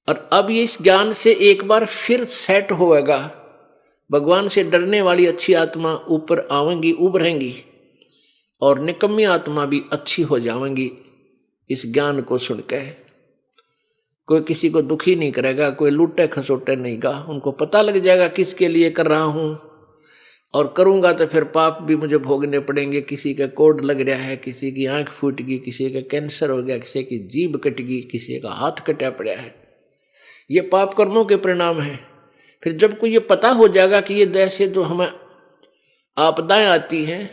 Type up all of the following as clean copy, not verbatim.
और अब ये इस ज्ञान से एक बार फिर सेट होएगा, भगवान से डरने वाली अच्छी आत्मा ऊपर आवेंगी, उभरेंगी, और निकम्मी आत्मा भी अच्छी हो जाएंगी इस ज्ञान को सुनकर। कोई किसी को दुखी नहीं करेगा, कोई लूटे खसोटे नहीं गा, उनको पता लग जाएगा किसके लिए कर रहा हूं, और करूंगा तो फिर पाप भी मुझे भोगने पड़ेंगे। किसी का कोड लग रहा है, किसी की आंख फूट गई, किसी का कैंसर हो गया, किसी की जीभ कट गई, किसी का हाथ कटा पड़ा है, ये पाप कर्मों के परिणाम है। फिर जब को ये पता हो जाएगा कि ये ऐसे जो हमें आपदाएं आती हैं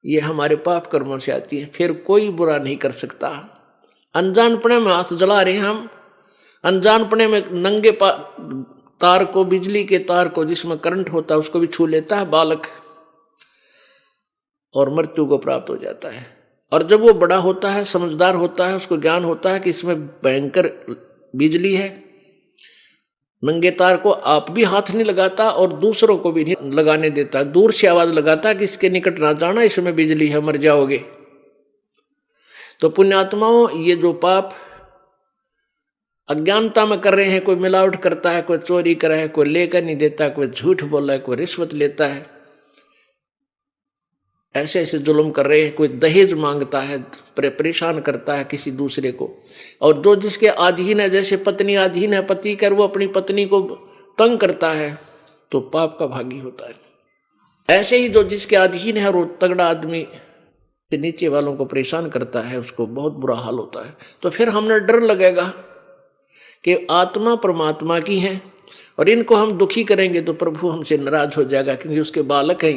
ये हमारे पाप कर्मों से आती है, फिर कोई बुरा नहीं कर सकता। अनजानपने में हाथ जला रहे हैं हम, अनजानपने में नंगे तार को, बिजली के तार को जिसमें करंट होता है उसको भी छू लेता है बालक, और मृत्यु को प्राप्त हो जाता है। और जब वो बड़ा होता है, समझदार होता है, उसको ज्ञान होता है कि इसमें भयंकर बिजली है, नंगे तार को आप भी हाथ नहीं लगाता और दूसरों को भी नहीं लगाने देता, दूर से आवाज लगाता कि इसके निकट ना जाना, इसमें बिजली है, मर जाओगे। तो पुण्यात्माओं, ये जो पाप अज्ञानता में कर रहे हैं, कोई मिलावट करता है, कोई चोरी कर रहा है, कोई लेकर नहीं देता, कोई झूठ बोल रहा है, कोई रिश्वत लेता है, ऐसे ऐसे जुल्म कर रहे हैं, कोई दहेज मांगता है, परेशान करता है किसी दूसरे को, और जो जिसके अधीन है, जैसे पत्नी अधीन है पति कर, वो अपनी पत्नी को तंग करता है तो पाप का भागी होता है। ऐसे ही जो जिसके अधीन है, वो तगड़ा आदमी नीचे वालों को परेशान करता है, उसको बहुत बुरा हाल होता है। तो फिर हमने डर लगेगा कि आत्मा परमात्मा की है, और इनको हम दुखी करेंगे तो प्रभु हमसे नाराज हो जाएगा, क्योंकि उसके बालक हैं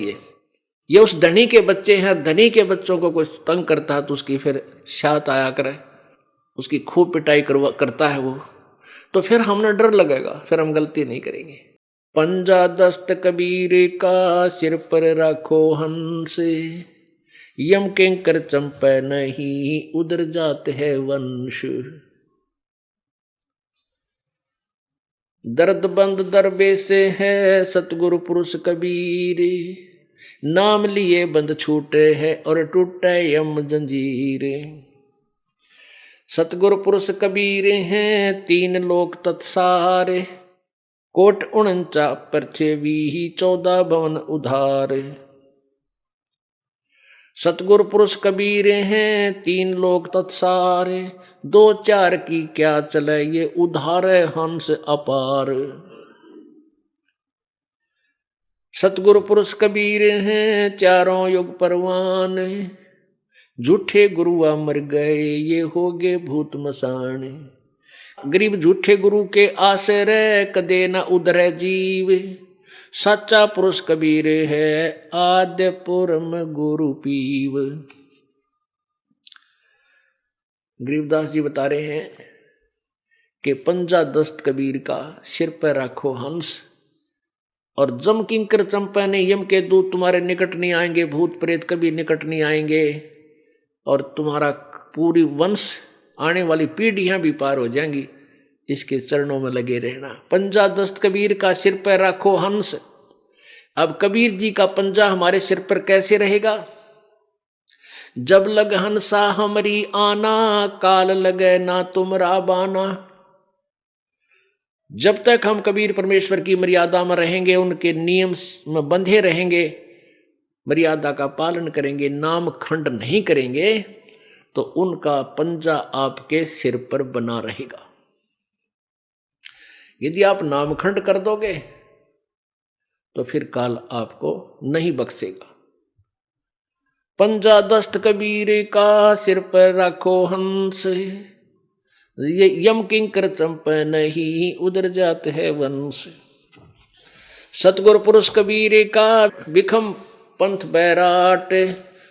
ये उस धनी के बच्चे हैं। धनी के बच्चों को कोई तंग करता है तो उसकी फिर शात आया करे, उसकी खूब पिटाई करता है वो, तो फिर हमने डर लगेगा, फिर हम गलती नहीं करेंगे। पंजा दस्त कबीर का सिर पर रखो हंस, यम किंकर चंपे नहीं उधर जाते है वंश। दर्द बंद दरबे से है सतगुरु पुरुष कबीर, नाम लिए बंद छूटे है और टूटे यम जंजीर। सतगुरु पुरुष कबीर हैं 3 लोक तत्सारे, कोट 49 परछे भी 14 भवन उधार। सतगुरु पुरुष कबीर हैं 3 लोक तत्सारे, 2 4 की क्या चले ये उधार हंस अपार। सतगुरु पुरुष कबीर हैं 4 युग परवान, झूठे गुरुआ मर गए ये हो गए भूत मसान। गरीब झूठे गुरु के आश्रय कदे न उधरे जीव, सच्चा पुरुष कबीर है आद्य पुरम गुरु पीव। गरीबदास जी बता रहे हैं कि पंजा दस्त कबीर का सिर पर रखो हंस, और जम किंकर चंपा ने यम के दूत तुम्हारे निकट नहीं आएंगे, भूत प्रेत कभी निकट नहीं आएंगे, और तुम्हारा पूरी वंश आने वाली पीढ़ियां भी पार हो जाएंगी। इसके चरणों में लगे रहना। पंजा दस्त कबीर का सिर पर रखो हंस। अब कबीर जी का पंजा हमारे सिर पर कैसे रहेगा? जब लग हंसा हमरी आना, काल लगे ना तुमरा बाना। जब तक हम कबीर परमेश्वर की मर्यादा में रहेंगे, उनके नियम में बंधे रहेंगे, मर्यादा का पालन करेंगे, नाम खंड नहीं करेंगे, तो उनका पंजा आपके सिर पर बना रहेगा। यदि आप नामखंड कर दोगे तो फिर काल आपको नहीं बख्शेगा। पंजा दस्त कबीर का सिर पर रखो हंस, ये यम किंकर चंपे नहीं उधर जाते है वंश। सतगुरु पुरुष कबीर का बिखम पंथ बैराट,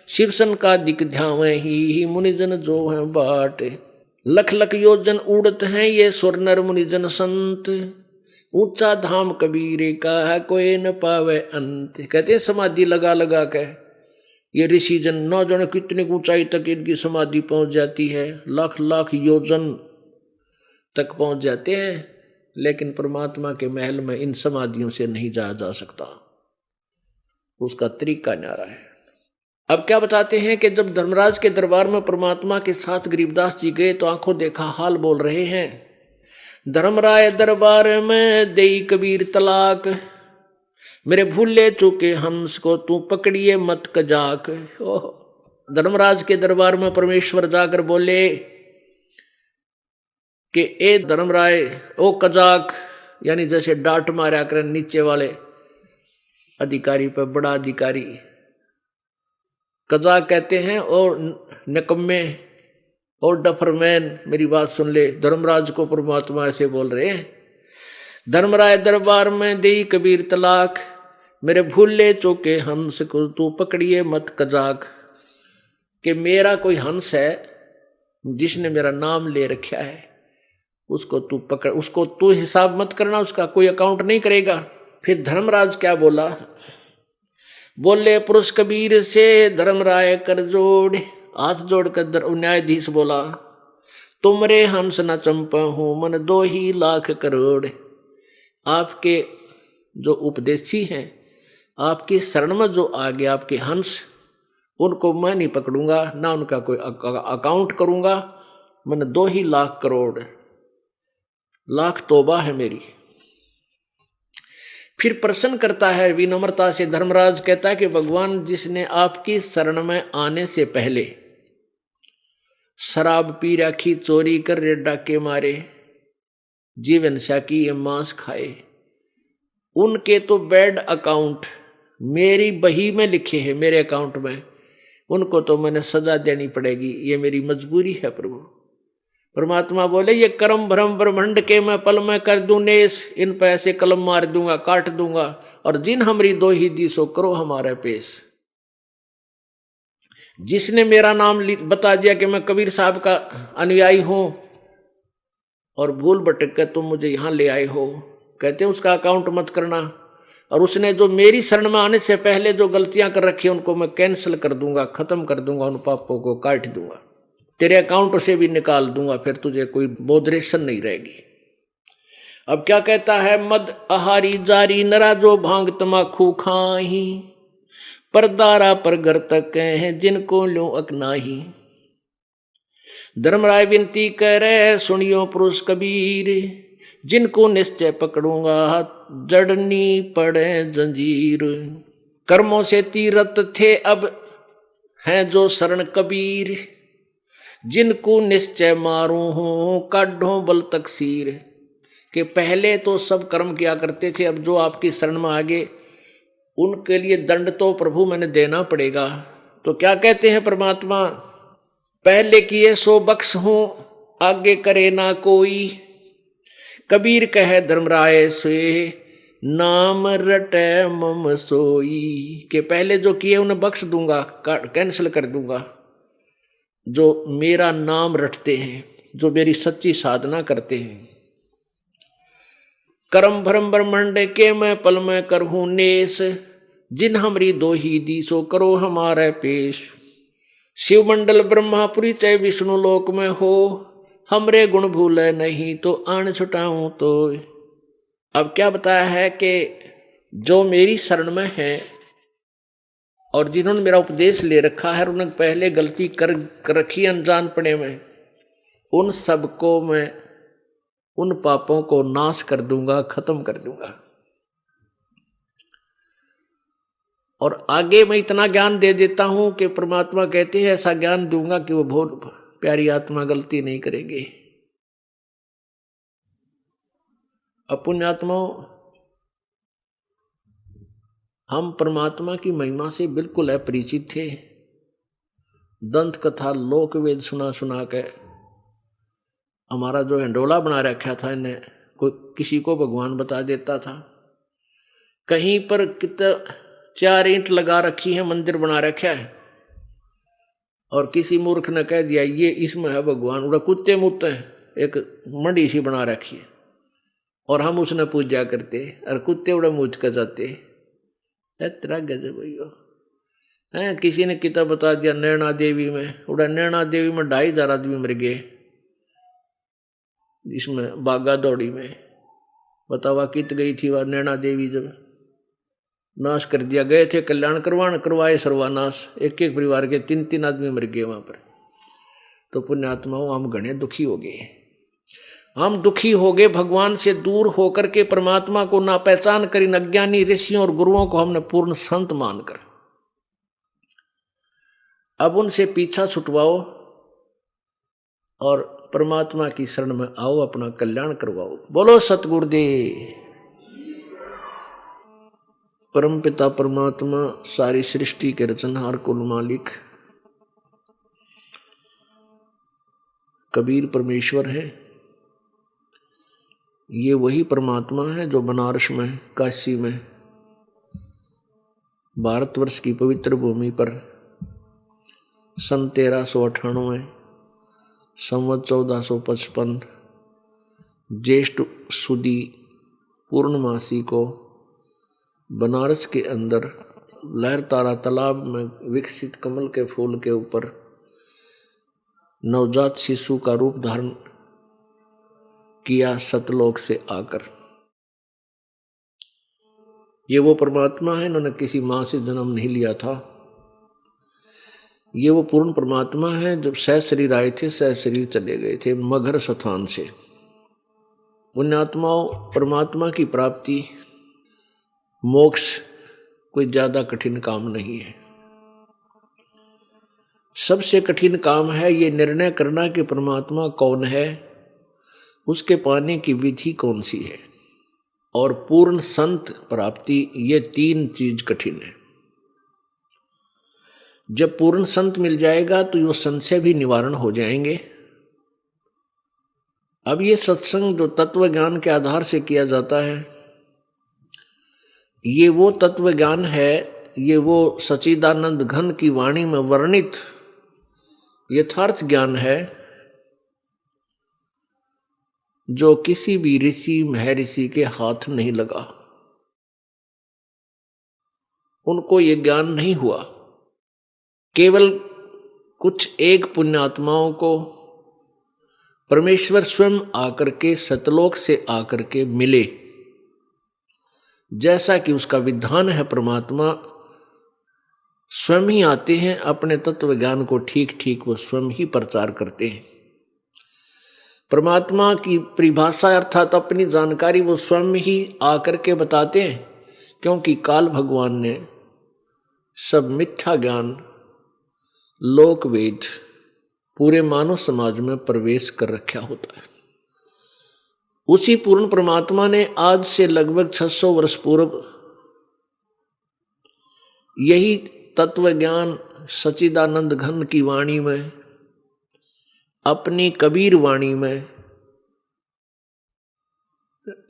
शिवसन का दिक ध्यावे ही मुनिजन जो है बाट। लख लख योजन उड़त हैं ये सुर नर मुनिजन संत, ऊंचा धाम कबीर का है कोई न पावे अंत। कहते हैं समाधि लगा लगा के ये ऋषि जन न जाने कितनी ऊंचाई तक इनकी समाधि पहुंच जाती है, लाख लाख योजन तक पहुंच जाते हैं, लेकिन परमात्मा के महल में इन समाधियों से नहीं जाया जा सकता। उसका तरीका न्यारा है। अब क्या बताते हैं कि जब धर्मराज के दरबार में परमात्मा के साथ गरीबदास जी गए तो आंखों देखा हाल बोल रहे हैं धर्मराय दरबार में देई कबीर तलाक, मेरे भूले चूके हंस को तू पकड़िए मत कजाक। ओह, धर्मराज के दरबार में परमेश्वर जाकर बोले कि ए धर्मराय, ओ कजाक, यानी जैसे डांट मारा कर नीचे वाले अधिकारी पर बड़ा अधिकारी कजाक कहते हैं। और निकम्मे और डफरमैन, मेरी बात सुन ले, धर्मराज को परमात्मा ऐसे बोल रहे हैं। धर्मराय दरबार में देई कबीर तलाक, मेरे भूले चौके हंस को तू पकड़िए मत कजाक। कि मेरा कोई हंस है जिसने मेरा नाम ले रखा है, उसको तू पकड़, उसको तू हिसाब मत करना, उसका कोई अकाउंट नहीं करेगा। फिर धर्मराज क्या बोला, बोले पुरुष कबीर से धर्मराय कर जोड़, हाथ जोड़कर न्यायाधीश बोला, तुमरे हंस न चंपा हूं मन 2 लाख करोड़। आपके जो उपदेशी हैं, आपकी शरण में जो आ गए आपके हंस, उनको मैं नहीं पकड़ूंगा, ना उनका कोई अकाउंट करूंगा। मन 2 लाख करोड़, लाख तौबा है मेरी। फिर प्रश्न करता है विनम्रता से धर्मराज, कहता है कि भगवान, जिसने आपकी शरण में आने से पहले शराब पी रखी, चोरी कर रे डाके मारे, जीवन साकी ये मांस खाए, उनके तो बैड अकाउंट मेरी बही में लिखे हैं, मेरे अकाउंट में, उनको तो मैंने सजा देनी पड़ेगी, ये मेरी मजबूरी है प्रभु। परमात्मा बोले, ये कर्म भ्रम ब्रह्मंड के मैं पल में कर दूं नेस, इन पे ऐसे कलम मार दूंगा, काट दूंगा, और जिन हमरी 2 दिसो करो हमारे पेश। जिसने मेरा नाम बता दिया कि मैं कबीर साहब का अनुयायी हूं और भूल भटक कर तुम मुझे यहां ले आए हो, कहते हैं उसका अकाउंट मत करना। और उसने जो मेरी शरण में आने से पहले जो गलतियां कर रखी उनको मैं कैंसिल कर दूंगा, खत्म कर दूंगा, उन पापों को काट दूंगा, तेरे अकाउंट से भी निकाल दूंगा, फिर तुझे कोई बोधरेशन नहीं रहेगी। अब क्या कहता है, मद आहारी जारी नरा जो भांग तमाखू खाही, परदारा पर घर तक हैं जिनको लो अकनाही। धर्मराय विनती करे सुनियो पुरुष कबीर, जिनको निश्चय पकड़ूंगा जड़नी पड़े जंजीर। कर्मों से तीरथ थे अब हैं जो शरण कबीर, जिनको निश्चय मारू हूं काढ़ो बल तकसीर। कि पहले तो सब कर्म किया करते थे, अब जो आपकी शरण में आगे उनके लिए दंड तो प्रभु मैंने देना पड़ेगा। तो क्या कहते हैं परमात्मा, पहले किए सो बख्श हूं आगे करे ना कोई, कबीर कहे धर्मराय से नाम रटे मम सोई। के पहले जो किए उन्हें बख्श दूंगा, कैंसिल कर दूंगा। जो मेरा नाम रटते हैं, जो मेरी सच्ची साधना करते हैं। कर्म भ्रम ब्रह्मंड के मैं पल में करहूं नेस, जिन हमरी 2 दिसो करो हमारे पेश। शिव मंडल ब्रह्मापुरी चाहे विष्णु लोक में हो, हमरे गुण भूले नहीं तो आन छुटाऊं तो। अब क्या बताया है कि जो मेरी शरण में है और जिन्होंने मेरा उपदेश ले रखा है, उन्होंने पहले गलती कर रखी अनजानपने में, उन सबको मैं उन पापों को नाश कर दूंगा, खत्म कर दूंगा। और आगे मैं इतना ज्ञान दे देता हूं कि परमात्मा कहते हैं ऐसा ज्ञान दूंगा कि वो बहुत प्यारी आत्मा गलती नहीं करेगी। अपुण्यात्माओं, हम परमात्मा की महिमा से बिल्कुल अपरिचित थे। दंत कथा लोक वेद सुना सुना के हमारा जो हिंडोला बना रखा था, इन्हें कोई किसी को भगवान बता देता था। कहीं पर कितना 4 ईंट लगा रखी है, मंदिर बना रखा है, और किसी मूर्ख ने कह दिया ये इसमें है भगवान, उड़ा कुत्ते मुत्ते एक मंडी सी बना रखी है और हम उसने पूजा करते और कुत्ते उड़ा मुझ कर जाते। तेरा गजब है। किसी ने किताब बता दिया नैना देवी में, उड़ा नैना देवी में 2500 आदमी मर गए, इसमें बागा दौड़ी में। बतावा कित गई थी वह नैना देवी, जब नाश कर दिया। गए थे कल्याण करवाए सर्वानाश, एक एक परिवार के 3-3 आदमी मर गए वहां पर। तो पुण्यात्माओं हम घने दुखी हो गए। हम दुखी हो गए, भगवान से दूर होकर के परमात्मा को ना पहचान कर, इन अज्ञानी ऋषियों और गुरुओं को हमने पूर्ण संत मानकर। अब उनसे पीछा छुटवाओ और परमात्मा की शरण में आओ, अपना कल्याण करवाओ। बोलो सतगुरुदेव। परमपिता परमात्मा, सारी सृष्टि के रचनहार, कुल मालिक कबीर परमेश्वर है। ये वही परमात्मा है जो बनारस में, काशी में, भारतवर्ष की पवित्र भूमि पर सन 1398 संवत 1455 ज्येष्ठ सुदी पूर्णमासी को बनारस के अंदर लहरतारा तालाब में विकसित कमल के फूल के ऊपर नवजात शिशु का रूप धारण किया सतलोक से आकर। ये वो परमात्मा है, इन्होंने किसी मां से जन्म नहीं लिया था। ये वो पूर्ण परमात्मा है, जब सह शरीर आए थे सह शरीर चले गए थे मगर स्थान से। पुण्यात्माओं, परमात्मा की प्राप्ति, मोक्ष कोई ज्यादा कठिन काम नहीं है। सबसे कठिन काम है ये निर्णय करना कि परमात्मा कौन है, उसके पाने की विधि कौन सी है, और पूर्ण संत प्राप्ति, ये तीन चीज कठिन है। जब पूर्ण संत मिल जाएगा तो ये संशय भी निवारण हो जाएंगे। अब ये सत्संग जो तत्व ज्ञान के आधार से किया जाता है, ये वो तत्व ज्ञान है, ये वो सच्चिदानंद घन की वाणी में वर्णित यथार्थ ज्ञान है जो किसी भी ऋषि महर्षि के हाथ नहीं लगा। उनको ये ज्ञान नहीं हुआ। केवल कुछ एक पुण्यात्माओं को परमेश्वर स्वयं आकर के सतलोक से आकर के मिले, जैसा कि उसका विधान है। परमात्मा स्वयं ही आते हैं, अपने तत्व ज्ञान को ठीक ठीक वो स्वयं ही प्रचार करते हैं। परमात्मा की परिभाषा अर्थात अपनी जानकारी वो स्वयं ही आकर के बताते हैं, क्योंकि काल भगवान ने सब मिथ्या ज्ञान, लोक वेद पूरे मानव समाज में प्रवेश कर रखा होता है। उसी पूर्ण परमात्मा ने आज से लगभग 600 वर्ष पूर्व यही तत्व ज्ञान सच्चिदानंद घन की वाणी में, अपनी कबीर वाणी में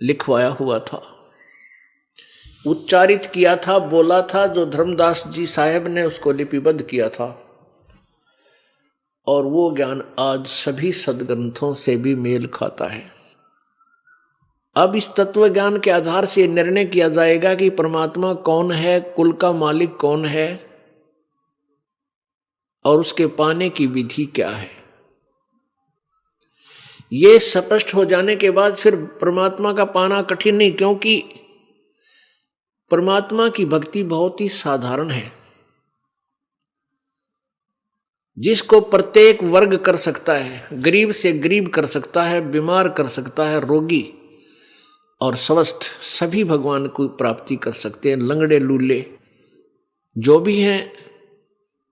लिखवाया हुआ था, उच्चारित किया था, बोला था, जो धर्मदास जी साहब ने उसको लिपिबद्ध किया था। और वो ज्ञान आज सभी सदग्रंथों से भी मेल खाता है। अब इस तत्व ज्ञान के आधार से निर्णय किया जाएगा कि परमात्मा कौन है, कुल का मालिक कौन है, और उसके पाने की विधि क्या है। ये स्पष्ट हो जाने के बाद फिर परमात्मा का पाना कठिन नहीं, क्योंकि परमात्मा की भक्ति बहुत ही साधारण है, जिसको प्रत्येक वर्ग कर सकता है। गरीब से गरीब कर सकता है, बीमार कर सकता है, रोगी और स्वस्थ सभी भगवान को प्राप्ति कर सकते हैं। लंगड़े लूले जो भी हैं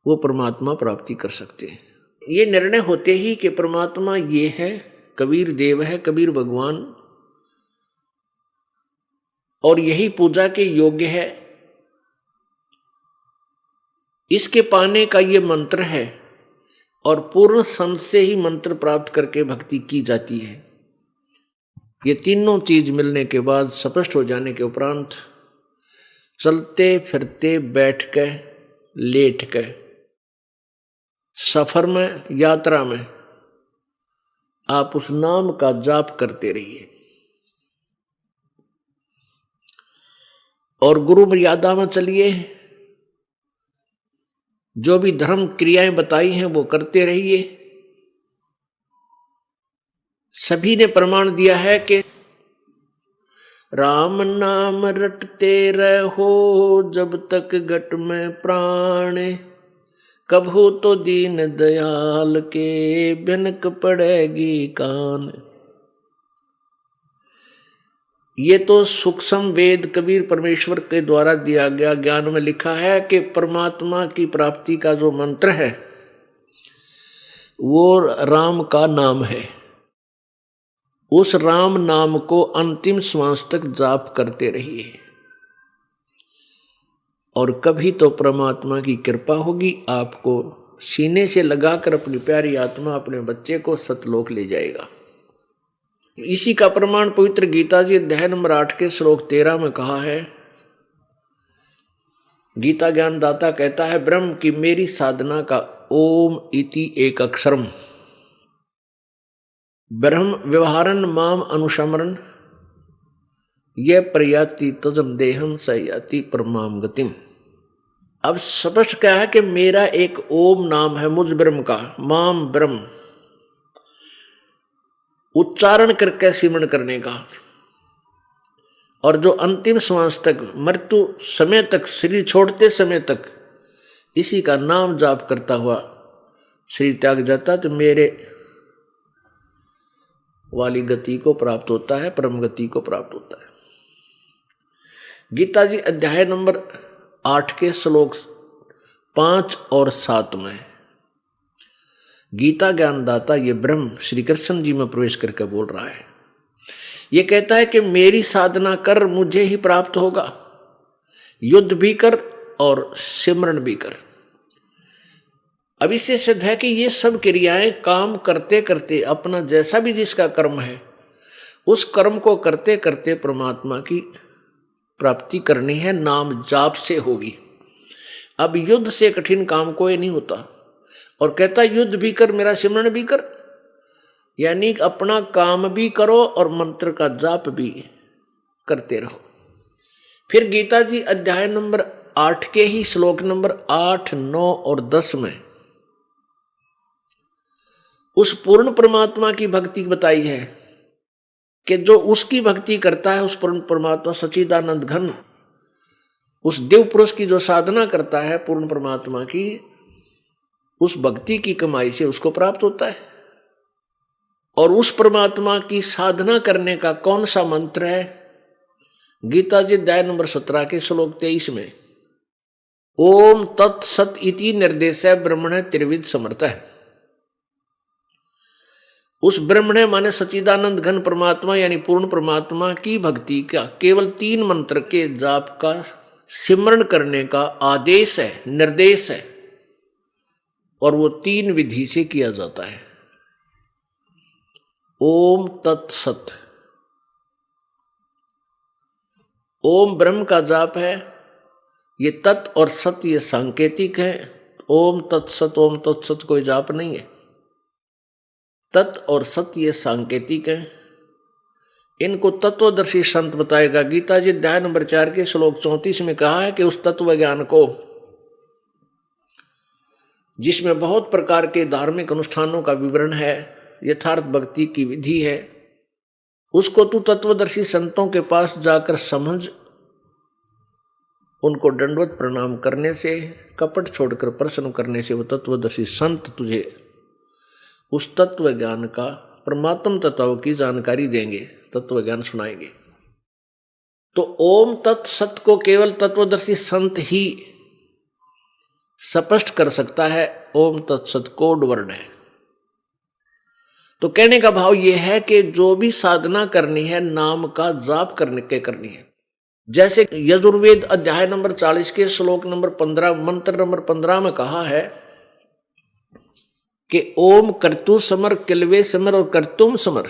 वो परमात्मा प्राप्ति कर सकते हैं। ये निर्णय होते ही कि परमात्मा ये है, कबीर देव है, कबीर भगवान, और यही पूजा के योग्य है, इसके पाने का ये मंत्र है, और पूर्ण संत से ही मंत्र प्राप्त करके भक्ति की जाती है। ये तीनों चीज मिलने के बाद, स्पष्ट हो जाने के उपरांत, चलते फिरते, बैठ के, लेट के, सफर में, यात्रा में आप उस नाम का जाप करते रहिए। और गुरु मर्यादा में चलिए, जो भी धर्म क्रियाएं बताई हैं वो करते रहिए। सभी ने प्रमाण दिया है कि राम नाम रटते रहो जब तक घट में प्राण, कभू तो दीन दयाल के भनक पड़ेगी कान। ये तो सूक्ष्म वेद कबीर परमेश्वर के द्वारा दिया गया ज्ञान में लिखा है कि परमात्मा की प्राप्ति का जो मंत्र है वो राम का नाम है। उस राम नाम को अंतिम श्वास तक जाप करते रहिए और कभी तो परमात्मा की कृपा होगी, आपको सीने से लगाकर अपनी प्यारी आत्मा अपने बच्चे को सतलोक ले जाएगा। इसी का प्रमाण पवित्र गीता जी अध्याय नंबर 8 के श्लोक 13 में कहा है। गीता ज्ञान दाता कहता है, ब्रह्म की मेरी साधना का ओम इति एक अक्षरम ब्रह्म व्यवहारन माम अनुशमरन यह प्रयाति तजम देहम सयाति परमाम गतिम। अब स्पष्ट क्या है कि मेरा एक ओम नाम है मुझ ब्रह्म का, माम ब्रह्म उच्चारण करके सिमरण करने का, और जो अंतिम श्वास तक मृत्यु समय तक शरीर छोड़ते समय तक इसी का नाम जाप करता हुआ शरीर त्याग जाता तो मेरे वाली गति को प्राप्त होता है, परम गति को प्राप्त होता है। गीता जी अध्याय नंबर 8 के श्लोक 5 और 7 में गीता ज्ञानदाता ये ब्रह्म श्री कृष्ण जी में प्रवेश करके बोल रहा है। ये कहता है कि मेरी साधना कर मुझे ही प्राप्त होगा, युद्ध भी कर और सिमरण भी कर। अब इससे सिद्ध है कि ये सब क्रियाएं काम करते करते अपना जैसा भी जिसका कर्म है उस कर्म को करते करते परमात्मा की प्राप्ति करनी है, नाम जाप से होगी। अब युद्ध से कठिन काम कोई नहीं होता। और कहता युद्ध भी कर मेरा सिमरण भी कर, यानी अपना काम भी करो और मंत्र का जाप भी करते रहो। फिर गीता जी अध्याय नंबर 8 के ही श्लोक नंबर 8, 9 और 10 में उस पूर्ण परमात्मा की भक्ति बताई है कि जो उसकी भक्ति करता है उस पूर्ण परमात्मा सच्चिदानंद घन उस देव पुरुष की जो साधना करता है पूर्ण परमात्मा की, उस भक्ति की कमाई से उसको प्राप्त होता है। और उस परमात्मा की साधना करने का कौन सा मंत्र है? गीता जी अध्याय नंबर 17 के श्लोक 23 में ओम तत्सत इति निर्देश ब्रह्मण त्रिविध समर्थ है। उस ब्रह्मण माने सच्चिदानंद घन परमात्मा यानी पूर्ण परमात्मा की भक्ति का केवल 3 मंत्र के जाप का सिमरण करने का आदेश है, निर्देश है, और वो 3 विधि से किया जाता है। ओम तत्सत, ओम ब्रह्म का जाप है, ये तत् और सत ये सांकेतिक है। ओम तत्सत कोई जाप नहीं है। तत् और सत ये सांकेतिक है। इनको तत्वदर्शी संत बताएगा। गीता जी अध्याय नंबर 4 के श्लोक 34 में कहा है कि उस तत्व ज्ञान को जिसमें बहुत प्रकार के धार्मिक अनुष्ठानों का विवरण है, यथार्थ भक्ति की विधि है, उसको तू तत्वदर्शी संतों के पास जाकर समझ, उनको दंडवत प्रणाम करने से, कपट छोड़कर प्रश्न करने से वो तत्वदर्शी संत तुझे उस तत्व ज्ञान का परमात्म तत्व की जानकारी देंगे, तत्व ज्ञान सुनाएंगे। तो ओम तत्सत को केवल तत्वदर्शी संत ही स्पष्ट कर सकता है। ओम तत्सत कोड वर्ड है। तो कहने का भाव यह है कि जो भी साधना करनी है नाम का जाप करनी है। जैसे यजुर्वेद अध्याय नंबर 40 के श्लोक नंबर 15 मंत्र नंबर 15 में कहा है कि ओम कर्तु समर, किलवे समर और कर्तुम समर।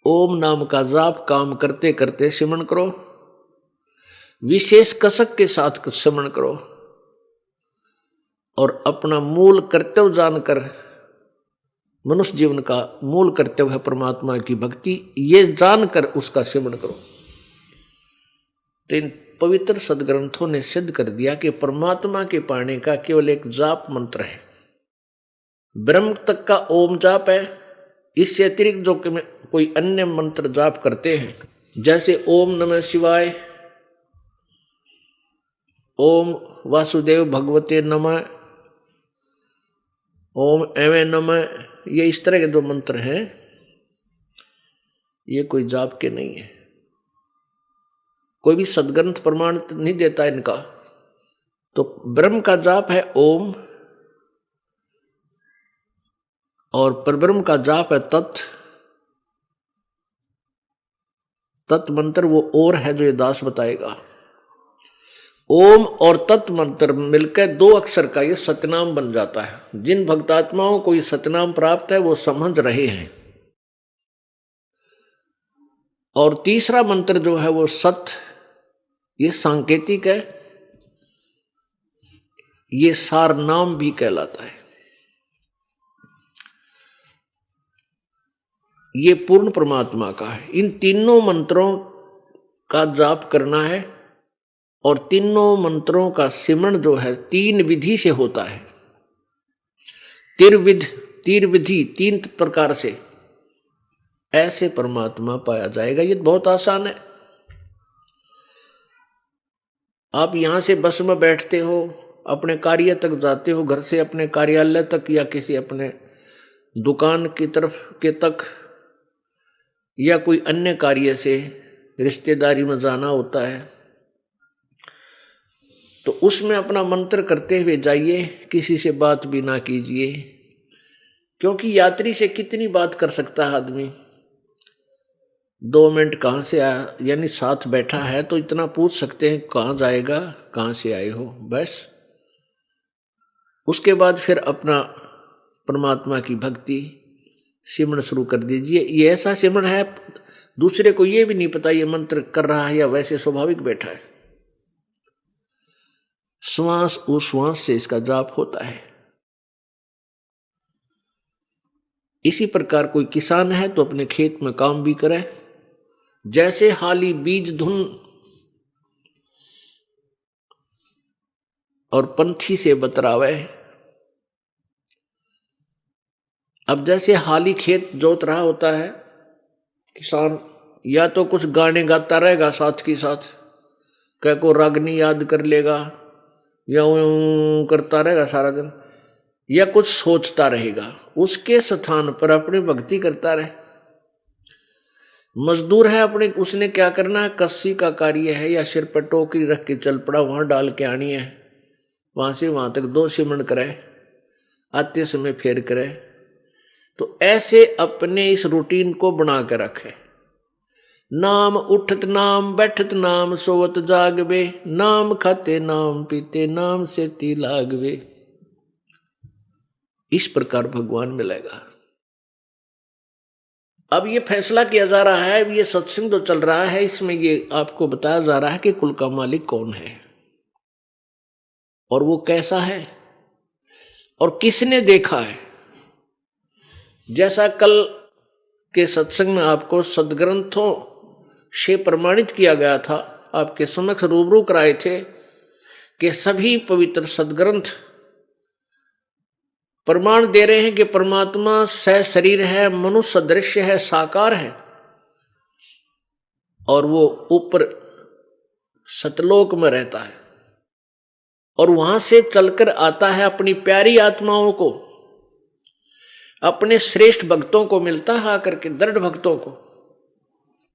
ओम नाम का जाप काम करते करते सिमरण करो, विशेष कसक के साथ सिमरण करो, और अपना मूल कर्तव्य जानकर, मनुष्य जीवन का मूल कर्तव्य है परमात्मा की भक्ति, ये जानकर उसका सिमरण करो। तो इन पवित्र सदग्रंथों ने सिद्ध कर दिया कि परमात्मा के पाने का केवल एक जाप मंत्र है। ब्रह्म तक का ओम जाप है। इससे अतिरिक्त जो कोई अन्य मंत्र जाप करते हैं, जैसे ओम नमः शिवाय, ओम वासुदेव भगवते नमः, ओम एवं नमः, ये इस तरह के जो मंत्र हैं ये कोई जाप के नहीं है, कोई भी सदग्रंथ प्रमाण नहीं देता इनका। तो ब्रह्म का जाप है ओम, और परब्रह्म का जाप है तत्। तत् मंत्र वो और है जो ये दास बताएगा। ओम और तत् मंत्र मिलकर 2 अक्षर का ये सतनाम बन जाता है। जिन भक्तात्माओं को ये सतनाम प्राप्त है वो समझ रहे हैं। और तीसरा मंत्र जो है वो सत, ये सांकेतिक है, ये सार नाम भी कहलाता है। ये पूर्ण परमात्मा का है। इन तीनों मंत्रों का जाप करना है, और तीनों मंत्रों का सिमरण जो है 3 विधि से होता है। तीर विधि 3 प्रकार से ऐसे परमात्मा पाया जाएगा। ये बहुत आसान है। आप यहां से बस में बैठते हो, अपने कार्य तक जाते हो, घर से अपने कार्यालय तक या किसी अपने दुकान की तरफ के तक, या कोई अन्य कार्य से रिश्तेदारी में जाना होता है, तो उसमें अपना मंत्र करते हुए जाइए, किसी से बात भी ना कीजिए, क्योंकि यात्री से कितनी बात कर सकता है आदमी। 2 मिनट कहाँ से आया, यानी साथ बैठा है तो इतना पूछ सकते हैं कहाँ जाएगा, कहाँ से आए हो, बस। उसके बाद फिर अपना परमात्मा की भक्ति सिमरण शुरू कर दीजिए। ये ऐसा सिमरण है दूसरे को ये भी नहीं पता ये मंत्र कर रहा है या वैसे स्वाभाविक बैठा है। श्वास उश्वास से इसका जाप होता है। इसी प्रकार कोई किसान है तो अपने खेत में काम भी करे, जैसे हाली बीज धुन और पंथी से बतरावे। अब जैसे हाली खेत जोत रहा होता है किसान, या तो कुछ गाने गाता रहेगा साथ के साथ, कह को रागनी याद कर लेगा, या करता रहेगा सारा दिन, या कुछ सोचता रहेगा, उसके स्थान पर अपनी भक्ति करता रहे। मजदूर है अपने, उसने क्या करना है, कस्सी का कार्य है या सिर पर टोकरी रख के चल पड़ा, वहां डाल के आनी है, वहां से वहां तक 2 सिमरण करे, आते समय फेर करे। तो ऐसे अपने इस रूटीन को बना के रखे। नाम उठत नाम बैठत नाम सोवत जागवे, नाम खाते नाम पीते नाम से ती लागवे। इस प्रकार भगवान मिलेगा। अब ये फैसला किया जा रहा है, ये सत्संग जो चल रहा है इसमें ये आपको बताया जा रहा है कि कुल का मालिक कौन है और वो कैसा है और किसने देखा है। जैसा कल के सत्संग में आपको सदग्रंथों से प्रमाणित किया गया था, आपके समक्ष रूबरू कराए थे कि सभी पवित्र सदग्रंथ प्रमाण दे रहे हैं कि परमात्मा सह शरीर है, मनुष्य दृश्य है, साकार है, और वो ऊपर सतलोक में रहता है और वहां से चलकर आता है अपनी प्यारी आत्माओं को, अपने श्रेष्ठ भक्तों को मिलता है आकर के, दृढ़ भक्तों को,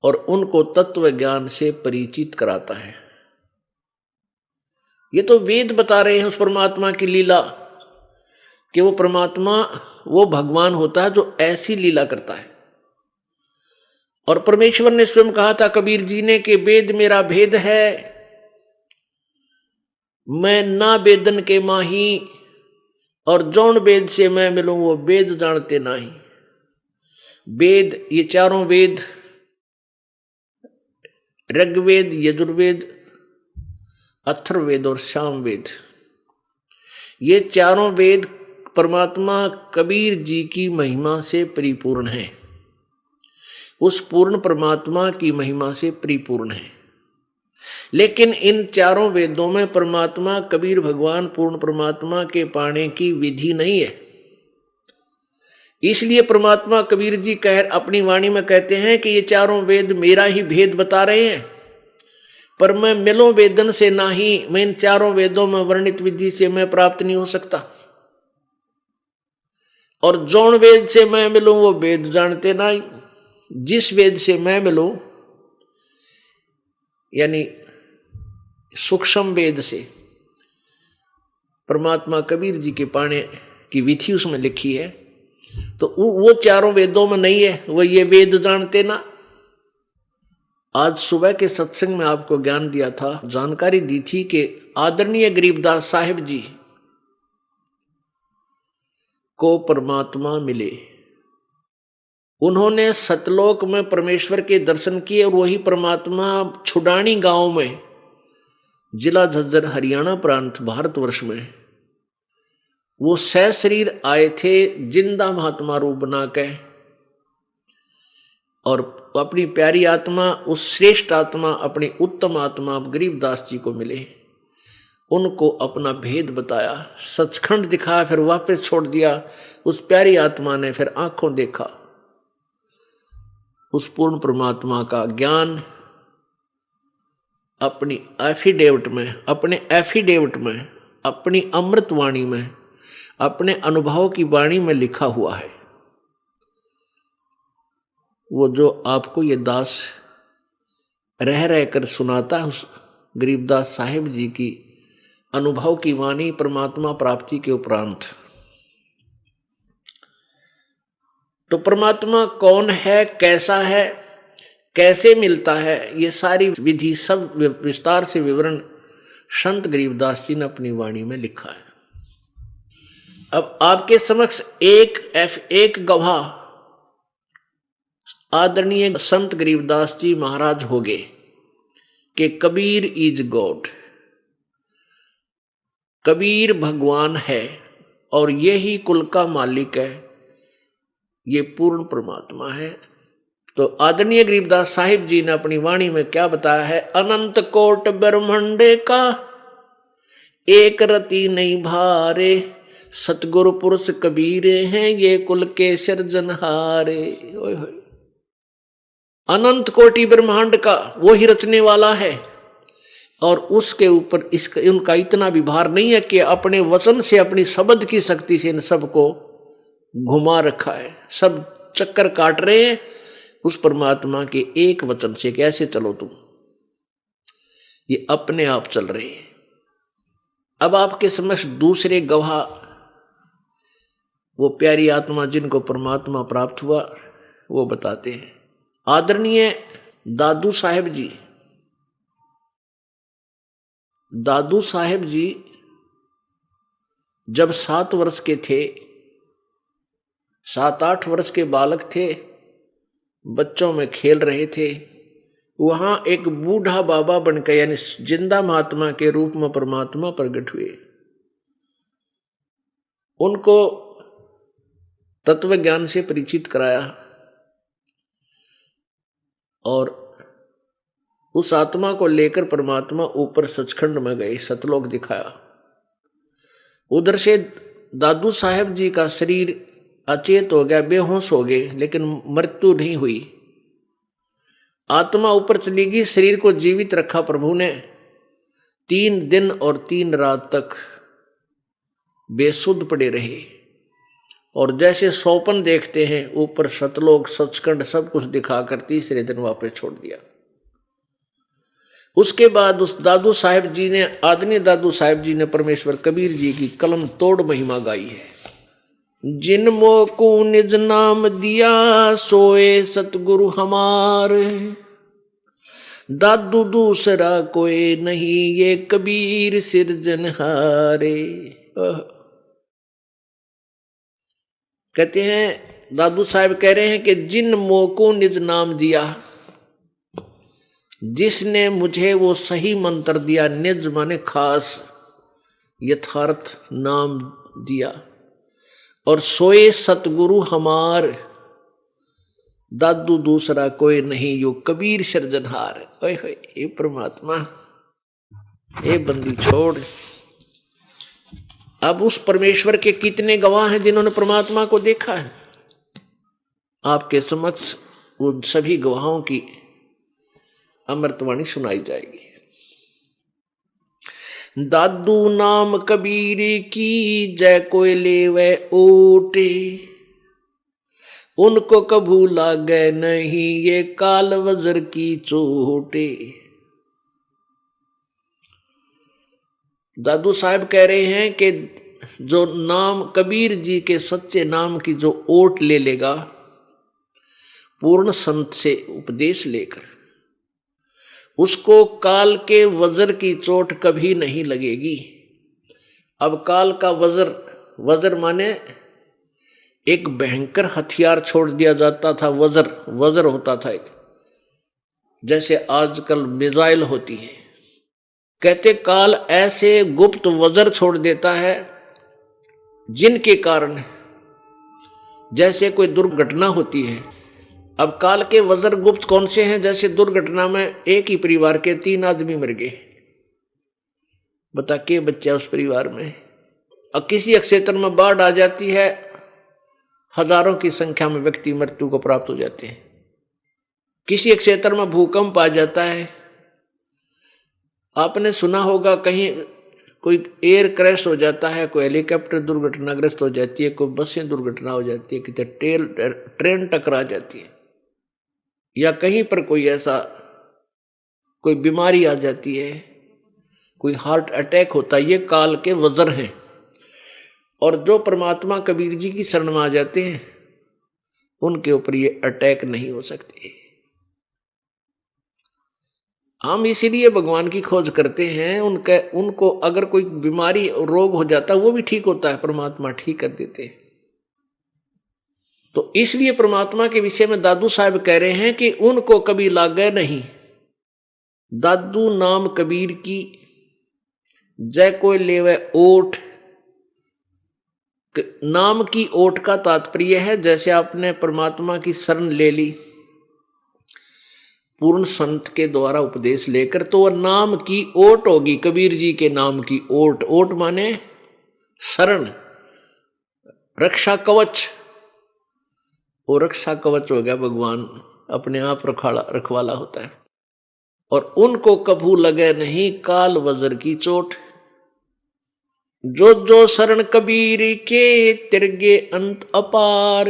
और उनको तत्व ज्ञान से परिचित कराता है। ये तो वेद बता रहे हैं उस परमात्मा की लीला, कि वो परमात्मा वो भगवान होता है जो ऐसी लीला करता है। और परमेश्वर ने स्वयं कहा था कबीर जी ने कि वेद मेरा भेद है, मैं ना वेदन के माही, और जौन वेद से मैं मिलूं वो वेद जानते नहीं। वेद, ये चारों वेद, ऋग्वेद, यजुर्वेद, अथर्ववेद और सामवेद, ये चारों वेद परमात्मा कबीर जी की महिमा से परिपूर्ण है, उस पूर्ण परमात्मा की महिमा से परिपूर्ण है। लेकिन इन चारों वेदों में परमात्मा कबीर भगवान पूर्ण परमात्मा के पाने की विधि नहीं है। इसलिए परमात्मा कबीर जी अपनी वाणी में कहते हैं कि ये चारों वेद मेरा ही भेद बता रहे हैं, पर मैं मिलो वेदन से नहीं, मैं इन चारों वेदों में वर्णित विधि से मैं प्राप्त नहीं हो सकता। और जौन वेद से मैं मिलूं वो वेद जानते नहीं, जिस वेद से मैं मिलूं, यानी सूक्ष्म वेद से, परमात्मा कबीर जी के पाने की विधि उसमें लिखी है, तो वो चारों वेदों में नहीं है, वो ये वेद जानते ना। आज सुबह के सत्संग में आपको ज्ञान दिया था, जानकारी दी थी कि आदरणीय गरीबदास साहिब जी को परमात्मा मिले। उन्होंने सतलोक में परमेश्वर के दर्शन किए और वही परमात्मा छुडानी गांव में, जिला झज्जर, हरियाणा प्रांत, भारतवर्ष में, वो सशरीर आए थे जिंदा महात्मा रूप बना के, और अपनी प्यारी आत्मा, उस श्रेष्ठ आत्मा, अपनी उत्तम आत्मा गरीबदास जी को मिले। उनको अपना भेद बताया, सचखंड दिखाया, फिर वापस छोड़ दिया। उस प्यारी आत्मा ने फिर आंखों देखा उस पूर्ण परमात्मा का ज्ञान अपनी एफिडेविट में, अपनी अमृत वाणी में, अपने अनुभव की वाणी में लिखा हुआ है। वो जो आपको ये दास रह रह कर सुनाता है, उस गरीबदास साहिब जी की अनुभव की वाणी परमात्मा प्राप्ति के उपरांत। तो परमात्मा कौन है, कैसा है, कैसे मिलता है, ये सारी विधि सब विस्तार से विवरण संत गरीबदास जी ने अपनी वाणी में लिखा है। अब आपके समक्ष एक गवाह आदरणीय संत गरीबदास जी महाराज हो गए कि कबीर इज गॉड, कबीर भगवान है और यही कुल का मालिक है, ये पूर्ण परमात्मा है। तो आदरणीय गरीबदास साहिब जी ने अपनी वाणी में क्या बताया है, अनंत कोट ब्रह्मांडे का एक रति नहीं भारे, सतगुरु पुरुष कबीरे हैं ये कुल के सिरजनहारे। अनंत कोटि ब्रह्मांड का वो ही रचने वाला है, और उसके ऊपर उनका इतना भी भार नहीं है कि अपने वचन से, अपनी शब्द की शक्ति से इन सबको घुमा रखा है। सब चक्कर काट रहे हैं उस परमात्मा के एक वचन से, कैसे चलो तुम, ये अपने आप चल रहे हैं। अब आपके समक्ष दूसरे गवाह, वो प्यारी आत्मा जिनको परमात्मा प्राप्त हुआ, वो बताते हैं। आदरणीय दादू साहेब जी, दादू साहेब जी जब 7 वर्ष के थे, 7-8 वर्ष के बालक थे, बच्चों में खेल रहे थे, वहां एक बूढ़ा बाबा बनकर, यानी जिंदा महात्मा के रूप में परमात्मा प्रकट हुए। उनको तत्व ज्ञान से परिचित कराया और उस आत्मा को लेकर परमात्मा ऊपर सचखंड में गए, सतलोक दिखाया। उधर से दादू साहेब जी का शरीर अचेत हो गया, बेहोश हो गए, लेकिन मृत्यु नहीं हुई। आत्मा ऊपर चली गई, शरीर को जीवित रखा प्रभु ने। 3 दिन और 3 रात तक बेसुध पड़े रहे, और जैसे सोपन देखते हैं ऊपर सतलोक, सचखंड सब कुछ दिखाकर तीसरे दिन वापस छोड़ दिया। उसके बाद उस दादू साहेब जी ने, आदरणीय दादू साहेब जी ने परमेश्वर कबीर जी की कलम तोड़ महिमा गाई है। जिन मोको निज नाम दिया सोए सतगुरु हमारे, दादू दूसरा कोई नहीं ये कबीर सिरजनहारे। कहते हैं, दादू साहब कह रहे हैं कि जिन मोको निज नाम दिया, जिसने मुझे वो सही मंत्र दिया, निज माने खास, यथार्थ नाम दिया, और सोए सतगुरु हमार, दादू दूसरा कोई नहीं यो कबीर सिरजनहार। ओए होए, ये परमात्मा, ये बंदी छोड़। अब उस परमेश्वर के कितने गवाह हैं जिन्होंने परमात्मा को देखा है? आपके समक्ष उन सभी गवाहों की अमृतवाणी सुनाई जाएगी। दादू नाम कबीर की जय कोय लेवे ओटे, उनको कभू लागे नहीं ये काल वज्र की चोटे। दादू साहब कह रहे हैं कि जो नाम कबीर जी के सच्चे नाम की जो ओट ले लेगा पूर्ण संत से उपदेश लेकर, उसको काल के वज्र की चोट कभी नहीं लगेगी। अब काल का वज्र, वज्र माने एक भयंकर हथियार छोड़ दिया जाता था। वज्र होता था एक, जैसे आजकल मिसाइल होती है। कहते काल ऐसे गुप्त वज्र छोड़ देता है जिनके कारण जैसे कोई दुर्घटना होती है। अब काल के वज्र गुप्त कौन से हैं? जैसे दुर्घटना में एक ही परिवार के 3 आदमी मर गए, बता के बच्चा उस परिवार में। अब किसी क्षेत्र में बाढ़ आ जाती है, हजारों की संख्या में व्यक्ति मृत्यु को प्राप्त हो जाते हैं। किसी क्षेत्र में भूकंप आ जाता है, आपने सुना होगा कहीं कोई एयर क्रैश हो जाता है, कोई हेलीकॉप्टर दुर्घटनाग्रस्त हो जाती है, कोई बसें दुर्घटना हो जाती है, कितने ट्रेन टकरा जाती है, या कहीं पर कोई ऐसा कोई बीमारी आ जाती है, कोई हार्ट अटैक होता है। ये काल के वज्र हैं। और जो परमात्मा कबीर जी की शरण में आ जाते हैं उनके ऊपर ये अटैक नहीं हो सकते। हम इसीलिए भगवान की खोज करते हैं। उनको अगर कोई बीमारी रोग हो जाता है वो भी ठीक होता है, परमात्मा ठीक कर देते हैं। तो इसलिए परमात्मा के विषय में दादू साहब कह रहे हैं कि उनको कभी लागे नहीं। दादू नाम कबीर की जय कोई लेवे ओठ। नाम की ओट का तात्पर्य है जैसे आपने परमात्मा की शरण ले ली पूर्ण संत के द्वारा उपदेश लेकर, तो वह नाम की ओट होगी। कबीर जी के नाम की ओट, ओट माने शरण, रक्षा कवच। वो रक्षा कवच हो गया, भगवान अपने आप रखवाला होता है। और उनको कभू लगे नहीं काल वज्र की चोट। जो जो शरण कबीर के तिरगे अंत अपार।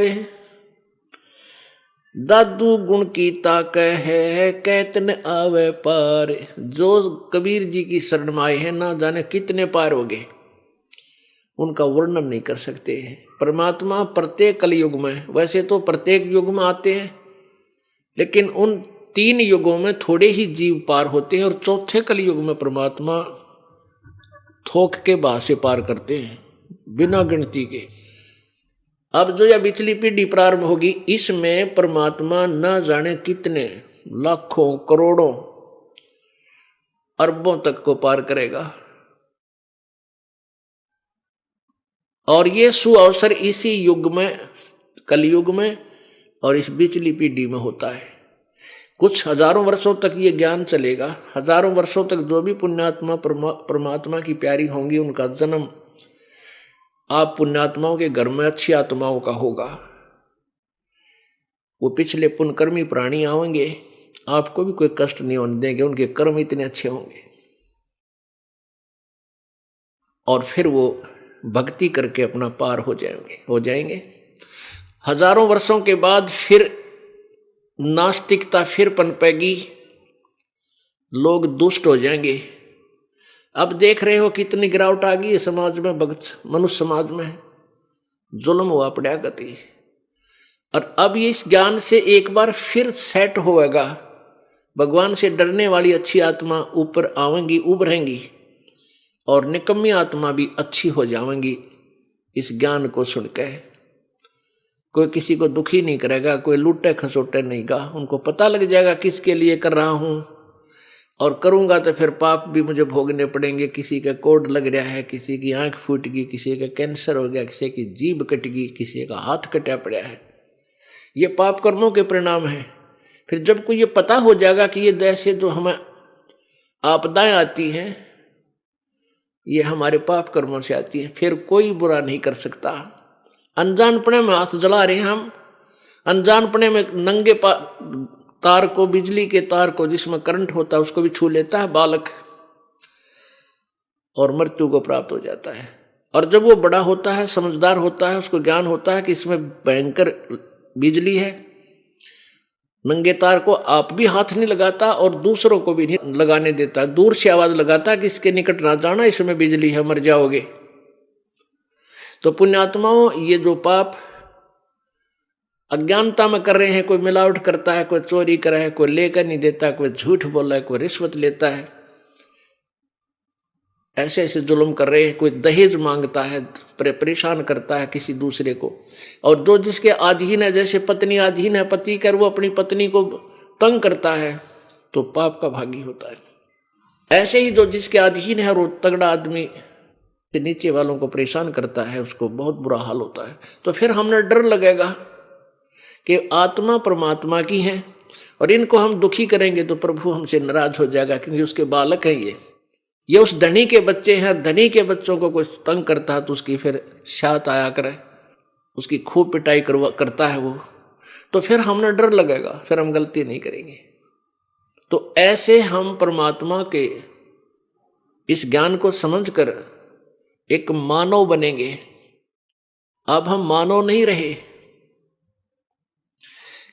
दादू गुण की ताक है कैतन आवे पार। जो कबीर जी की शरण में आए हैं ना जाने कितने पार हो गए, उनका वर्णन नहीं कर सकते। परमात्मा प्रत्येक कलयुग में, वैसे तो प्रत्येक युग में आते हैं, लेकिन उन 3 युगों में थोड़े ही जीव पार होते हैं और चौथे कलयुग में परमात्मा थोक के बाह से पार करते हैं बिना गिनती के। अब जो यह पिछली पीढ़ी प्रारंभ होगी, इसमें परमात्मा न जाने कितने लाखों करोड़ों अरबों तक को पार करेगा। और ये सुअवसर इसी युग में, कलयुग में और इस पिछली पीढ़ी में होता है। कुछ हजारों वर्षों तक ये ज्ञान चलेगा। हजारों वर्षों तक जो भी पुण्यात्मा परमात्मा की प्यारी होंगी, उनका जन्म आप पुण्यात्माओं के घर में अच्छी आत्माओं का होगा। वो पिछले पुण्यकर्मी प्राणी आएंगे, आपको भी कोई कष्ट नहीं होने देंगे, उनके कर्म इतने अच्छे होंगे। और फिर वो भक्ति करके अपना पार हो जाएंगे। हजारों वर्षों के बाद फिर नास्तिकता फिर पनपेगी, लोग दुष्ट हो जाएंगे। अब देख रहे हो कितनी गिरावट आ गई है समाज में, भक्त मनुष्य समाज में जुल्म हुआ पड़ा गति। और अब इस ज्ञान से एक बार फिर सेट होएगा। भगवान से डरने वाली अच्छी आत्मा ऊपर आवेंगी, उभरेंगी, और निकम्मी आत्मा भी अच्छी हो जाएंगी इस ज्ञान को सुनकर। कोई किसी को दुखी नहीं करेगा, कोई लूटे खसोटे नहीं गा। उनको पता लग जाएगा किसके लिए कर रहा हूं, और करूंगा तो फिर पाप भी मुझे भोगने पड़ेंगे। किसी का कोड लग रहा है, किसी की आंख फूट गई, किसी का कैंसर हो गया, किसी की जीभ कट गई, किसी का हाथ कटा पड़ा है। ये पाप कर्मों के परिणाम है। फिर जब को ये पता हो जाएगा कि ये जैसे जो हमें आपदाएं आती हैं ये हमारे पाप कर्मों से आती है, फिर कोई बुरा नहीं कर सकता। अनजानपने में हाथ जला रहे हैं हम, अनजानपने में नंगे तार को, बिजली के तार को जिसमें करंट होता है उसको भी छू लेता है बालक, और मृत्यु को प्राप्त हो जाता है। और जब वो बड़ा होता है, समझदार होता है, उसको ज्ञान होता है कि इसमें भयंकर बिजली है, नंगे तार को आप भी हाथ नहीं लगाता और दूसरों को भी नहीं लगाने देता, दूर से आवाज लगाता कि इसके निकट ना जाना, इसमें बिजली है, मर जाओगे। तो पुण्यात्माओं, ये जो पाप अज्ञानता में कर रहे हैं, कोई मिलावट करता है, कोई चोरी कर रहा है, कोई लेकर नहीं देता, कोई झूठ बोल रहा है, कोई रिश्वत लेता है, ऐसे ऐसे जुल्म कर रहे हैं, कोई दहेज मांगता है, परेशान करता है किसी दूसरे को, और जो जिसके अधीन है, जैसे पत्नी अधीन है पति कर, वो अपनी पत्नी को तंग करता है तो पाप का भागी होता है। ऐसे ही जो जिसके अधीन है, वो तगड़ा आदमी नीचे वालों को परेशान करता है, उसको बहुत बुरा हाल होता है। तो फिर हमने डर लगेगा कि आत्मा परमात्मा की है और इनको हम दुखी करेंगे तो प्रभु हमसे नाराज हो जाएगा, क्योंकि उसके बालक हैं ये उस धनी के बच्चे हैं। धनी के बच्चों को कोई तंग करता है तो उसकी फिर शात आया करे, उसकी खूब पिटाई करता है वो, तो फिर हमने डर लगेगा, फिर हम गलती नहीं करेंगे। तो ऐसे हम परमात्मा के इस ज्ञान को समझकर एक मानव बनेंगे। अब हम मानव नहीं रहे।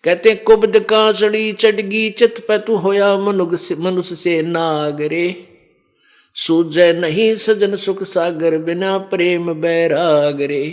कहते हैं कुब्द कांसड़ी चढ़गी चित पे तू होया मनुष्य से नागरे, सूझे नहीं सजन सुख सागर बिना प्रेम बैराग रे।